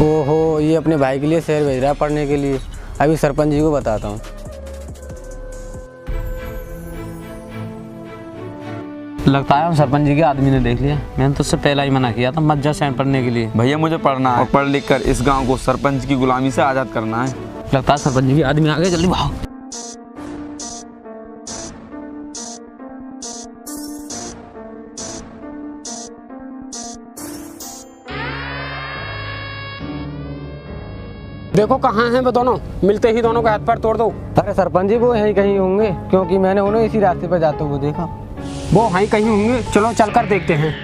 ओहो, ये अपने भाई के लिए शहर भेज रहा है पढ़ने के लिए। अभी सरपंच जी को बताता हूँ। लगता है सरपंच जी के आदमी ने देख लिया। मैंने तो उससे पहला ही मना किया था मत जा शहर पढ़ने के लिए। भैया मुझे पढ़ना है और पढ़ लिख कर इस गांव को सरपंच की गुलामी से आज़ाद करना है। लगता है सरपंच जी के आदमी आ गए, जल्दी भागो। देखो कहाँ हैं वो दोनों, मिलते ही दोनों का हाथ पैर तोड़ दो। अरे सरपंच जी वो यहीं कहीं होंगे, क्योंकि मैंने उन्हें इसी रास्ते पर जाते हुए देखा। वो वहीं कहीं होंगे, चलो चलकर देखते हैं।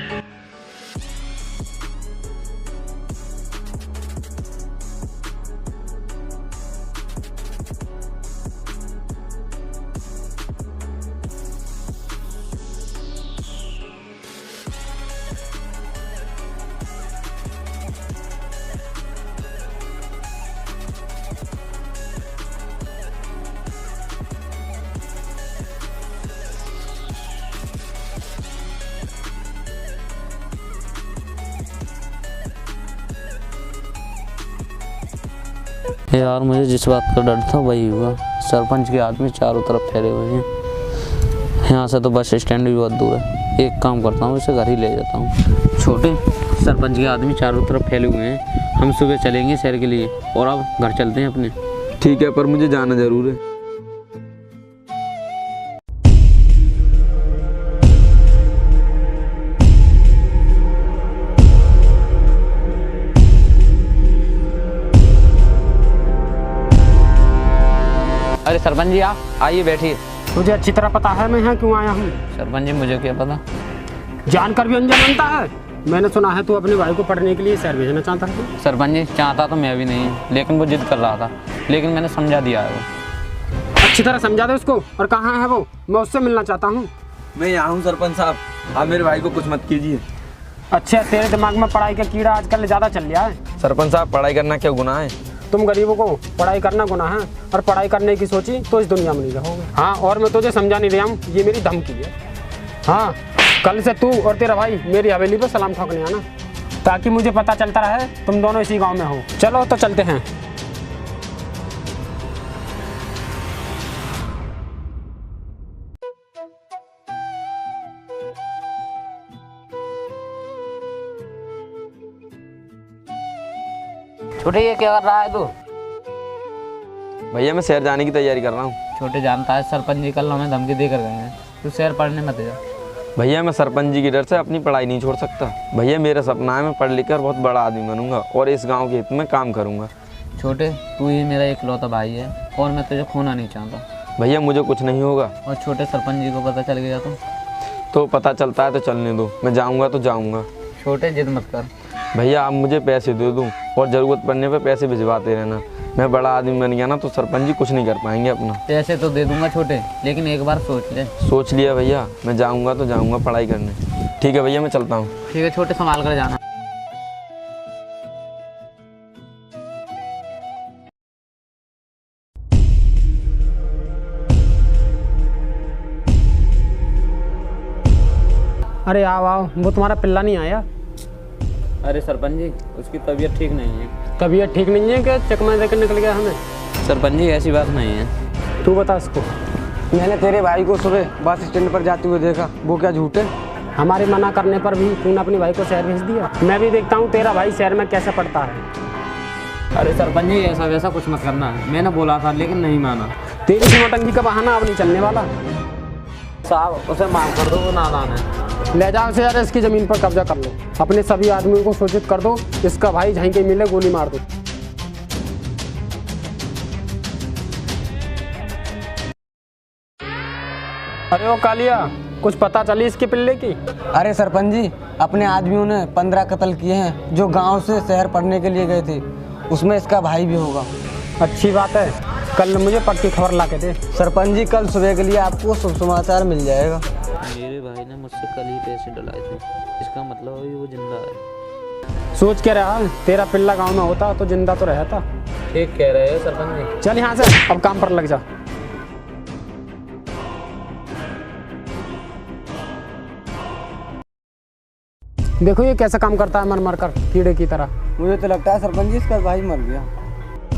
यार मुझे जिस बात का डर था वही हुआ। सरपंच के आदमी चारों तरफ फैले हुए हैं। यहाँ से तो बस स्टैंड भी बहुत दूर है। एक काम करता हूँ, इसे घर ही ले जाता हूँ। छोटे, सरपंच के आदमी चारों तरफ फैले हुए हैं। हम सुबह चलेंगे शहर के लिए और अब घर चलते हैं अपने। ठीक है, पर मुझे जाना जरूर है। अरे सरपंच जी आप आइए, बैठिए। मुझे अच्छी तरह पता है मैं यहाँ क्यों आया हूँ। सरपंच जी मुझे क्या पता। जानकर भी अनजान बनता है। मैंने सुना है तू अपने भाई को पढ़ने के लिए शहर भेजना चाहता है। सरपंच जी चाहता तो मैं भी नहीं, लेकिन वो जिद कर रहा था, लेकिन मैंने समझा दिया है। वो अच्छी तरह समझा दे उसको। और कहाँ है वो, मैं उससे मिलना चाहता हूँ। मैं यहाँ हूँ सरपंच साहब, आप मेरे भाई को कुछ मत कीजिए। अच्छा, तेरे दिमाग में पढ़ाई का कीड़ा आजकल ज़्यादा चल रहा है। सरपंच साहब पढ़ाई करना क्या गुनाह है? तुम गरीबों को पढ़ाई करना गुनाह है, और पढ़ाई करने की सोची तो इस दुनिया में नहीं रहोगे। हाँ, और मैं तुझे समझा नहीं रहा हूँ, ये मेरी धमकी है। हाँ, कल से तू और तेरा भाई मेरी हवेली पर सलाम ठोकने आना, ताकि मुझे पता चलता रहे तुम दोनों इसी गांव में हो। चलो तो चलते हैं। छोटे, ये क्या कर रहा है तू? भैया मैं शहर जाने की तैयारी कर रहा हूँ। छोटे, जानता है सरपंच जी कल हमें धमकी देकर गए हैं, तू शहर पढ़ने मत जा। भैया मैं सरपंच जी के डर से अपनी पढ़ाई नहीं छोड़ सकता। भैया मेरा सपना है मैं पढ़ लिख कर बहुत बड़ा आदमी बनूंगा और इस गांव के हित में काम करूंगा। छोटे, तू ही मेरा इकलौता भाई है और मैं तुझे खोना नहीं चाहता। भैया मुझे कुछ नहीं होगा। और छोटे, सरपंच जी को पता चल गया तो पता चलता है तो चलने दो, मैं जाऊँगा तो जाऊँगा। छोटे, जिद मत कर। भैया आप मुझे पैसे दे दूँ और ज़रूरत पड़ने पे पैसे भिजवाते रहना। मैं बड़ा आदमी बन गया ना तो सरपंच जी कुछ नहीं कर पाएंगे अपना। पैसे तो दे दूंगा छोटे, लेकिन एक बार सोच ले। सोच लिया भैया, मैं जाऊँगा तो जाऊँगा पढ़ाई करने। ठीक है भैया, मैं चलता हूँ। ठीक है छोटे, संभाल कर जाना। अरे आओ आओ, वो तुम्हारा पिल्ला नहीं आया? अरे सरपंच जी, उसकी तबीयत ठीक नहीं है। तबीयत ठीक नहीं है कि चकमा देकर निकल गया हमें? सरपंच जी ऐसी बात नहीं है। तू बता इसको। मैंने तेरे भाई को सुबह बस स्टैंड पर जाते हुए देखा, वो क्या झूठ है? हमारे मना करने पर भी तूने अपने भाई को शहर भेज दिया। मैं भी देखता हूँ तेरा भाई शहर में कैसे पढ़ता है। अरे सरपंच जी ऐसा वैसा कुछ मत करना है, मैंने बोला था लेकिन नहीं माना। तेरी नौटंकी का बहाना अब नहीं चलने वाला। साहब उसे माफ कर दो, वो नादान है। ले जाओ उसे यार, इसकी जमीन पर कब्जा कर लो। अपने सभी आदमियों को सूचित कर दो, इसका भाई जहीं के मिले गोली मार दो। अरे ओ कालिया, कुछ पता चली इसके पिल्ले की? अरे सरपंच जी, अपने आदमियों ने 15 कत्ल किए हैं जो गांव से शहर पढ़ने के लिए गए थे। उसमें इसका भाई भी होगा। अच्छी बात है, कल मुझे पक्की खबर ला के दे। सरपंच जी कल सुबह के लिए आपको शुभ समाचार मिल जाएगा। मेरे भाई ने मुझसे कल ही पैसे डलाए थे, इसका मतलब अभी वो जिंदा है। सोच क्या रहा, तेरा पिल्ला गांव में होता तो जिंदा तो रहता। ठीक कह रहे हो सरपंच जी। चल यहाँ से, अब काम पर लग जा। देखो ये कैसा काम करता है मर मर कर कीड़े की तरह। मुझे तो लगता है सरपंच जी इसका भाई मर गया।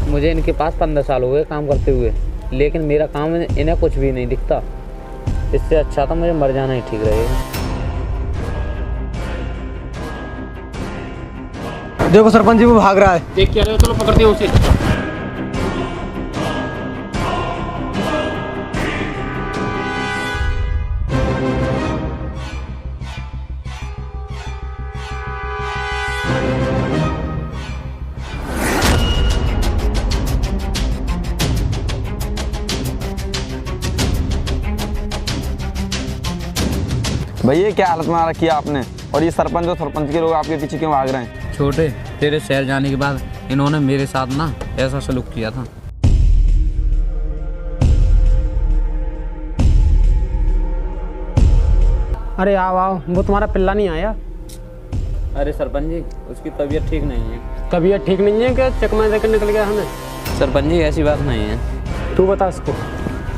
मुझे इनके पास 15 साल हो गए काम करते हुए, लेकिन मेरा काम इन्हें कुछ भी नहीं दिखता। इससे अच्छा तो मुझे मर जाना ही ठीक रहेगा। देखो सरपंच जी वो भाग रहा है। देख क्या रहे हो, चलो पकड़ते हैं उसे। भैया क्या हालत में रखी है आपने, और ये सरपंच और सरपंच के लोग आपके पीछे क्यों भाग रहे हैं? छोटे, तेरे शहर जाने के बाद इन्होंने मेरे साथ ना ऐसा सलूक किया था। अरे आओ आओ, वो तुम्हारा पिल्ला नहीं आया? अरे सरपंच जी, उसकी तबीयत ठीक नहीं है। तबीयत ठीक नहीं है कि चकमा देकर निकल गया हमें? सरपंच जी ऐसी बात नहीं है। तू बता इसको।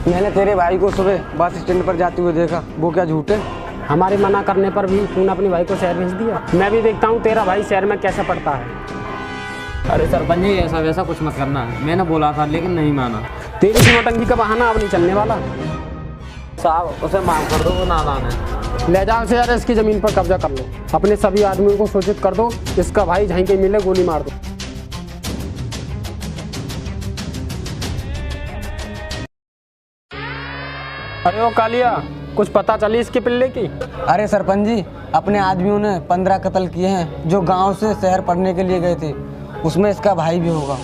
मैंने तेरे भाई को सुबह बस स्टैंड पर जाते हुए देखा, वो क्या झूठ है? हमारे मना करने पर भी तूने अपनी भाई को शहर भेज दिया। मैं भी देखता हूँ तेरा भाई शहर में कैसे पड़ता है। अरे सरपंच जी ऐसा वैसा कुछ मत करना, मैंने बोला था लेकिन नहीं माना। तेरी इस नौटंकी का बहाना अब नहीं चलने वाला। साहब उसे माफ कर दो, वो नादान है। ले जाओ से यार, इसकी जमीन पर कब्जा कर लो। अपने सभी आदमियों को सूचित कर दो, इसका भाई जहीं कहीं मिले गोली मार दो। अरे ओ कालिया, कुछ पता चली इसके पिल्ले की? अरे सरपंच जी, अपने आदमियों ने 15 कत्ल किए हैं जो गांव से शहर पढ़ने के लिए गए थे। उसमें इसका भाई भी होगा।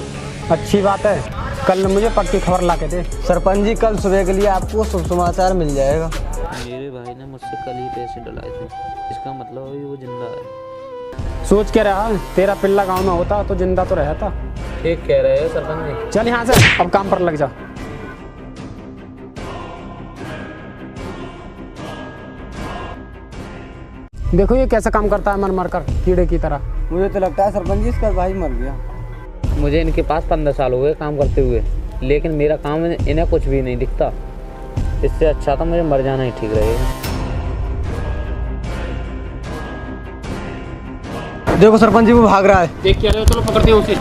अच्छी बात है, कल मुझे पक्की खबर ला के दे। सरपंच जी कल सुबह के लिए आपको शुभ समाचार मिल जाएगा। मेरे भाई ने मुझसे कल ही पैसे डलाए थे, इसका मतलब अभी वो जिंदा है। सोच क्या रहा, तेरा पिल्ला गांव में होता तो जिंदा तो रहता। ठीक कह रहे हो सरपंच जी। चल यहाँ से, अब काम पर लग जा। देखो ये कैसा काम करता है मर मर कर कीड़े की तरह। मुझे तो लगता है सरपंच जी इसका भाई मर गया। मुझे इनके पास 15 साल हो गए काम करते हुए, लेकिन मेरा काम इन्हें कुछ भी नहीं दिखता। इससे अच्छा तो मुझे मर जाना ही ठीक रहेगा। देखो सरपंच जी वो भाग रहा है। देख क्या रहे हो, चलो पकड़ते हैं उसे।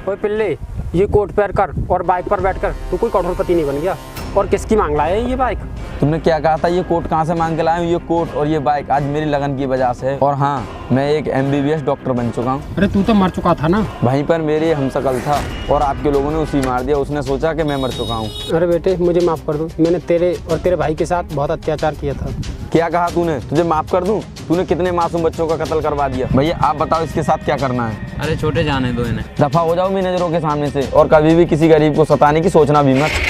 ओए पिल्ले, ये कोट पैर कर और बाइक पर बैठकर तू कोई करोड़पति नहीं बन गया। और किसकी मांग लाया है ये बाइक? तुमने क्या कहा था, ये कोट कहाँ से मांग के लाया हूँ? ये कोट और ये बाइक आज मेरी लगन की वजह से है। और हाँ, मैं एक MBBS डॉक्टर बन चुका हूँ। अरे तू तो मर चुका था ना। वहीं पर मेरे हमशक्ल था और आपके लोगों ने उसी मार दिया। उसने सोचा कि मैं मर चुका हूँ। अरे बेटे मुझे माफ़ कर दो, मैंने तेरे और तेरे भाई के साथ बहुत अत्याचार किया था। क्या कहा तूने? तुझे माफ कर दूं? तूने कितने मासूम बच्चों का कत्ल करवा दिया। भैया आप बताओ इसके साथ क्या करना है? अरे छोटे, जाने दो इन्हें। दफा हो जाओ मेरी नजरों के सामने से, और कभी भी किसी गरीब को सताने की सोचना भी मत।